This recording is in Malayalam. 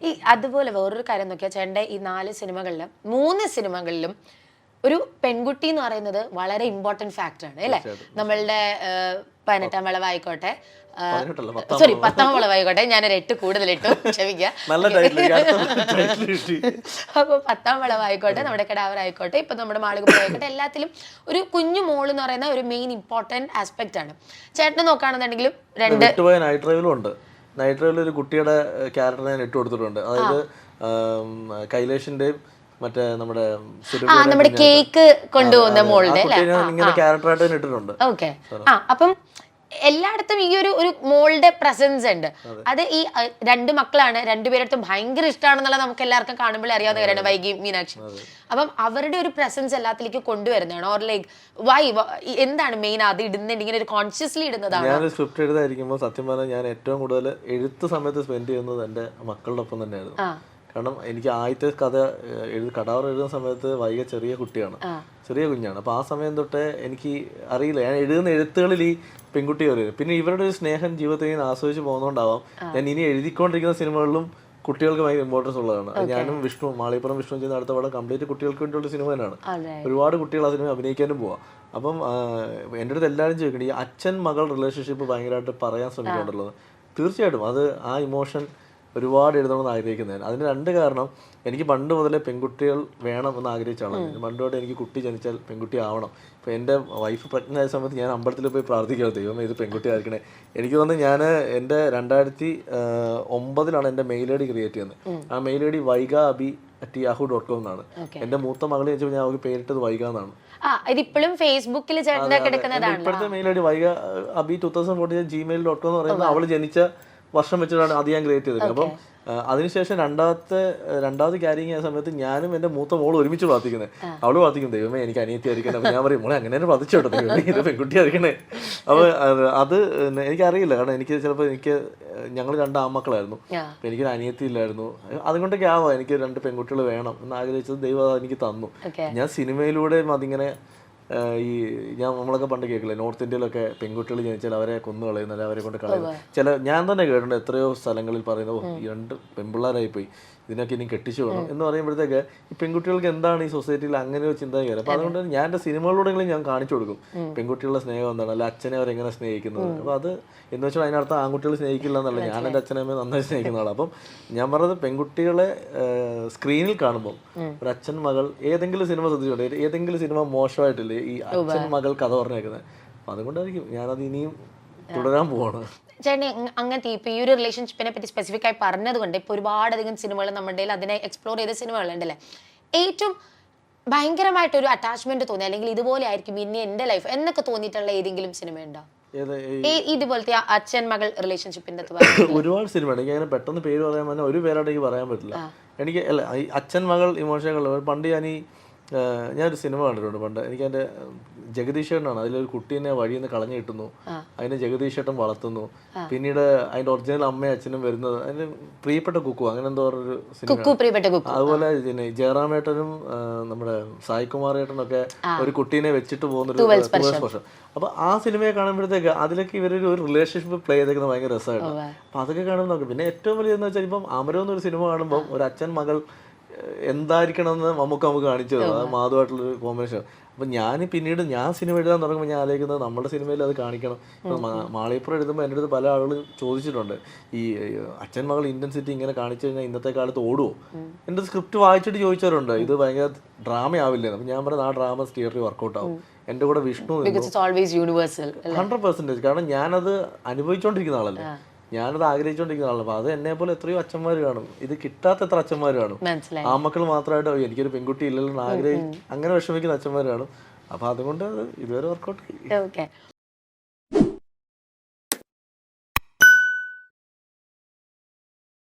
ഈ അതുപോലെ വേറൊരു കാര്യം നോക്കിയാൽ ചേട്ടൻ്റെ ഈ 4 സിനിമകളിലും 3 സിനിമകളിലും ഒരു പെൺകുട്ടി എന്ന് പറയുന്നത് വളരെ ഇമ്പോർട്ടന്റ് ഫാക്ടറാണ് അല്ലേ? നമ്മളുടെ 18-ാം വളവായിക്കോട്ടെ, സോറി 10-ാം വളവായിക്കോട്ടെ, ഞാനൊരു 8 കൂടുതലിട്ടു, ക്ഷമിക്കുക. അപ്പൊ 10-ാം വളവായിക്കോട്ടെ, നമ്മുടെ കിടാവറായിക്കോട്ടെ, ഇപ്പൊ നമ്മുടെ മാളികപ്പുറമായിക്കോട്ടെ, എല്ലാത്തിലും ഒരു കുഞ്ഞു മോൾ എന്ന് പറയുന്ന ഒരു മെയിൻ ഇമ്പോർട്ടന്റ് ആസ്പെക്ട് ആണ്. ചേട്ടന് നോക്കുകയാണെന്നുണ്ടെങ്കിലും നൈറ്റ് ഡ്രൈവിൽ ഒരു കുട്ടിയുടെ ക്യാരക്ടർ ഞാൻ ഇട്ട് കൊടുത്തിട്ടുണ്ട്. അതായത് കൈലേഷിന്റെയും മറ്റേ നമ്മുടെ കേക്ക് കൊണ്ടുപോകുന്ന മോളുടെ ഇങ്ങനെ ക്യാരക്ടറായിട്ട് തന്നെ ഇട്ടിട്ടുണ്ട്. ഓക്കെ. അപ്പം എല്ലായിടത്തും ഈ ഒരു മോളുടെ പ്രസൻസ് ഉണ്ട്. അത് ഈ 2 മക്കളാണ്, 2 പേരടുത്തും ഭയങ്കര ഇഷ്ടമാണെന്നുള്ള നമുക്ക് എല്ലാവർക്കും കാണുമ്പോൾ അറിയാവുന്ന കാര്യമാണ്, വൈകി മീനാക്ഷി. അപ്പം അവരുടെ ഒരു പ്രസൻസ് എല്ലാത്തിലേക്ക് കൊണ്ടുവരുന്നതാണ്. ഓർ ലൈക്ക് വൈ എന്താണ് മെയിൻ അത് ഇടുന്നുണ്ട്, ഇങ്ങനെ ഒരു കോൺഷ്യസ്ലി ഇടുന്നതാണ്? ഞാൻ സ്ക്രിപ്റ്റ് എഴുതായിരിക്കുമ്പോൾ സത്യം പറഞ്ഞാൽ ഞാൻ ഏറ്റവും കൂടുതൽ എഴുത്ത് സമയത്ത് സ്പെൻഡ് ചെയ്യുന്നത് എൻ്റെ മക്കളുടെ ഒപ്പം തന്നെയായിരുന്നു. കാരണം എനിക്ക് ആദ്യത്തെ കടാവർ എഴുതുന്ന സമയത്ത് വൈകി ചെറിയ കുഞ്ഞാണ്. അപ്പോൾ ആ സമയം തൊട്ടേ എനിക്ക് അറിയില്ല, ഞാൻ എഴുതുന്ന എഴുത്തുകളിൽ ഈ പെൺകുട്ടി വരും. പിന്നെ ഇവരുടെ ഒരു സ്നേഹം ജീവിതത്തിൽ ആസ്വദിച്ച് പോകുന്നതുകൊണ്ടാവാം ഞാൻ ഇനി എഴുതിക്കൊണ്ടിരിക്കുന്ന സിനിമകളിലും കുട്ടികൾക്ക് ഭയങ്കര ഇമ്പോർട്ടൻസ് ഉള്ളതാണ്. ഞാനും മാളികപ്പുറം വിഷ്ണു ചെയ്യുന്ന അടുത്ത പടം കംപ്ലീറ്റ് കുട്ടികൾക്ക് വേണ്ടിയുള്ള സിനിമ തന്നെയാണ്. ഒരുപാട് കുട്ടികൾ ആ സിനിമ അഭിനയിക്കാനും പോവാം. അപ്പം എൻ്റെ അടുത്ത് എല്ലാവരും ചോദിക്കണം, ഈ അച്ഛൻ മകൾ റിലേഷൻഷിപ്പ് ഭയങ്കരമായിട്ട് പറയാൻ ശ്രമിക്കുന്നുണ്ടല്ലോ. തീർച്ചയായിട്ടും അത് ആ ഇമോഷൻ ഒരുപാട് എഴുതണമെന്ന് ആഗ്രഹിക്കുന്നതാണ്. അതിന് 2 കാരണം, എനിക്ക് പണ്ട് മുതലേ പെൺകുട്ടികൾ വേണം എന്ന് ആഗ്രഹിച്ചാണ്. പണ്ട് തൊട്ട് എനിക്ക് കുട്ടി ജനിച്ചാൽ പെൺകുട്ടി ആവണം. ഇപ്പോൾ എൻ്റെ വൈഫ് പ്രഗ്നൻ്റ് ആയ സമയത്ത് ഞാൻ അമ്പലത്തിൽ പോയി പ്രാർത്ഥിക്കുക, ദൈവമേ ഇത് പെൺകുട്ടി ആയിരിക്കണേ. എനിക്ക് തോന്നുന്നു ഞാൻ എൻ്റെ 2009 എൻ്റെ മെയിൽ ഐ ഡി ക്രിയേറ്റ് ചെയ്യുന്നത്. ആ മെയിൽ ഐ ഡി vaiga@yahoo.com എന്നാണ്. എൻ്റെ മൂത്ത മകളെ വെച്ചപ്പോൾ ഞാൻ അവർക്ക് പേരിട്ടത് വൈഗ എന്നാണ്. ഇപ്പോഴത്തെ mail I D vaiga@2014 gmail.com എന്ന് പറയുന്നത് അവള് ജനിച്ച വർഷം വെച്ചിട്ടാണ് അത് ഞാൻ ക്രിയേറ്റ് ചെയ്തത്. അപ്പം അതിനുശേഷം രണ്ടാമത് ക്യാരിങ് ആയ സമയത്ത് ഞാനും എൻ്റെ മൂത്ത മോള് ഒരുമിച്ച് പ്രാർത്ഥിക്കുന്നത്. അവള് പ്രാർത്ഥിക്കും, ദൈവമേ എനിക്ക് അനിയത്തി ആയിരിക്കണം. അപ്പം ഞാൻ പറയും, മോളെ അങ്ങനെ തന്നെ പ്രാർത്ഥിച്ചോട്ടെ, ദൈവമേ ഇത് പെൺകുട്ടി ആയിരിക്കണേ. അപ്പോൾ അത് എനിക്കറിയില്ല, കാരണം എനിക്ക് ഞങ്ങൾ 2 ആൺമക്കളായിരുന്നു. അപ്പം എനിക്കൊരു അനിയത്തി ഇല്ലായിരുന്നു. അതുകൊണ്ടൊക്കെ ആവാം എനിക്ക് 2 പെൺകുട്ടികൾ വേണം എന്ന് ആഗ്രഹിച്ചത് ദൈവം എനിക്ക് തന്നു. ഞാൻ സിനിമയിലൂടെയും അതിങ്ങനെ നമ്മളൊക്കെ പണ്ട് കേൾക്കില്ലേ, നോർത്ത് ഇന്ത്യയിലൊക്കെ പെൺകുട്ടികൾ ജനിച്ചാൽ അവരെ കൊന്നു കളയുന്നത്, അവരെ കൊണ്ട് കളയുന്നത്. ഞാൻ തന്നെ കേട്ടിട്ടുണ്ട് എത്രയോ സ്ഥലങ്ങളിൽ പറയുന്നത്, 2 പെൺപിള്ളേരായി പോയി, ഇതിനൊക്കെ ഇനി കെട്ടിച്ചു വേണം എന്ന് പറയുമ്പോഴത്തേക്ക് ഈ പെൺകുട്ടികൾക്ക് എന്താണ് ഈ സൊസൈറ്റിയിൽ അങ്ങനെ ഒരു ചിന്താഗതി. അപ്പോൾ അതുകൊണ്ട് ഞാൻ എൻ്റെ സിനിമകളിലൂടെങ്കിലും ഞാൻ കാണിച്ചു കൊടുക്കും പെൺകുട്ടികളുടെ സ്നേഹം എന്താണ്, അല്ല അച്ഛനെ അവരെങ്ങനെ സ്നേഹിക്കുന്നത്. അപ്പോൾ അത് എന്ന് വെച്ചാൽ അതിനർത്ഥം ആൺകുട്ടികൾ സ്നേഹിക്കില്ല എന്നല്ല, ഞാൻ എൻ്റെ അച്ഛനമ്മയെ നന്നായി സ്നേഹിക്കുന്ന ആളാണ്. അപ്പം ഞാൻ പറഞ്ഞത് പെൺകുട്ടികളെ സ്ക്രീനിൽ കാണുമ്പോൾ ഒരു അച്ഛൻ മകൾ ഏതെങ്കിലും സിനിമ ശ്രദ്ധിച്ചോട്ടെ, ഏതെങ്കിലും സിനിമ മോശമായിട്ടില്ലേ ഈ അച്ഛൻ മകൾ കഥ പറഞ്ഞേക്കുന്നത്. അപ്പം അതുകൊണ്ടായിരിക്കും ഞാനത് ഇനിയും തുടരാൻ പോവാണ്. ചേട്ടൻ അങ്ങനത്തെ ഇപ്പൊ ഈ ഒരു റിലേഷൻഷിപ്പിനെ പറ്റി സ്പെസിഫിക് ആയി പറഞ്ഞതുകൊണ്ട് ഇപ്പൊ ഒരുപാടധികം സിനിമകൾ നമ്മുടെ അതിനെ എക്സ്പ്ലോർ ചെയ്ത സിനിമകളുണ്ടല്ലേ, ഏറ്റവും ഭയങ്കരമായിട്ടൊരു അറ്റാച്ച്മെന്റ് തോന്നി, അല്ലെങ്കിൽ ഇതുപോലെ ആയിരിക്കും ഇനി എന്റെ ലൈഫ് എന്നൊക്കെ തോന്നിയിട്ടുള്ള ഏതെങ്കിലും സിനിമ ഉണ്ടോ ഇതുപോലത്തെ അച്ഛൻ മകൾ റിലേഷൻഷിപ്പിന്റെ? ഒരുപാട് സിനിമ എനിക്ക് അങ്ങനെ പെട്ടെന്ന് പേര് പറയാൻ പറഞ്ഞാൽ ഒരു പേരായിട്ട് എനിക്ക് പറയാൻ പറ്റില്ല. എനിക്ക് അല്ല ഈ അച്ഛൻ മകൾ ഇമോഷനുകൾ പണ്ട് ഞാനൊരു സിനിമ കണ്ടിട്ടുണ്ട് പണ്ട്. എനിക്ക് എൻ്റെ ജഗദീഷേട്ടനാണ്, അതിലൊരു കുട്ടീനെ വഴിയിൽ നിന്ന് കളഞ്ഞു കിട്ടുന്നു, അതിനെ ജഗദീഷേട്ടൻ വളർത്തുന്നു, പിന്നീട് അതിന്റെ ഒറിജിനൽ അമ്മയും അച്ഛനും വരുന്നത്, അതിന് പ്രിയപ്പെട്ട കുക്കു അങ്ങനെ എന്തോ ഒരു സിനിമ. അതുപോലെ ജയറാമേട്ടനും നമ്മുടെ സായികുമാർ ഏട്ടനൊക്കെ ഒരു കുട്ടീനെ വെച്ചിട്ട് പോകുന്നൊരു സ്പർശം. അപ്പൊ ആ സിനിമയെ കാണുമ്പോഴത്തേക്ക് അതിലൊക്കെ ഇവരൊരു റിലേഷൻഷിപ്പ് പ്ലേ ചെയ്തേക്കുന്നത് ഭയങ്കര രസമായിട്ടാണ്. അപ്പൊ അതൊക്കെ കാണുമ്പോൾ നോക്കും. പിന്നെ ഏറ്റവും വലിയതെന്ന് വെച്ചാൽ ഇപ്പം അമരം എന്നൊരു സിനിമ കാണുമ്പോൾ ഒരു അച്ഛൻ മകൾ എന്തായിരിക്കണം എന്ന് നമുക്ക് കാണിച്ചു തരും, അത് മാധുവായിട്ടുള്ളൊരു കോമ്പിനേഷൻ. അപ്പം പിന്നീട് ഞാൻ സിനിമ എഴുതാൻ തുടങ്ങുമ്പോൾ ഞാൻ ആലോചിക്കുന്നത് നമ്മുടെ സിനിമയിൽ അത് കാണിക്കണം. മാളികപ്പുറം എഴുതുമ്പോൾ എൻ്റെ അടുത്ത് പല ആളുകളും ചോദിച്ചിട്ടുണ്ട്, ഈ അച്ഛൻ മകൾ ഇന്റൻസിറ്റി ഇങ്ങനെ കാണിച്ചു കഴിഞ്ഞാൽ ഇന്നത്തെ കാലത്ത് ഓടുമോ? എൻ്റെ സ്ക്രിപ്റ്റ് വായിച്ചിട്ട് ചോദിച്ചവരുണ്ട്, ഇത് ഭയങ്കര ഡ്രാമ ആവില്ലേ? അപ്പം ഞാൻ പറഞ്ഞത് ആ ഡ്രാമ തിയേറ്ററിൽ വർക്കൗട്ട് ആവും. എൻ്റെ കൂടെ വിഷ്ണു 100%, കാരണം ഞാനത് അനുഭവിച്ചുകൊണ്ടിരിക്കുന്ന ആളല്ലേ, ഞാനത് ആഗ്രഹിച്ചുകൊണ്ടിരിക്കുന്ന ആളാണ്. അപ്പൊ അത് എന്നെ പോലെ എത്രയോ അച്ഛന്മാർ കാണും, ഇത് കിട്ടാത്ത എത്ര അച്ഛന്മാർ കാണും. ആമക്കൾ മാത്രമായിട്ട് എനിക്കൊരു പെൺകുട്ടി ഇല്ലല്ലോ അങ്ങനെ വിഷമിക്കുന്ന അച്ഛന്മാർ കാണും. അപ്പൊ അതുകൊണ്ട് അത് ഇതുവരെ വർക്കൗട്ട്.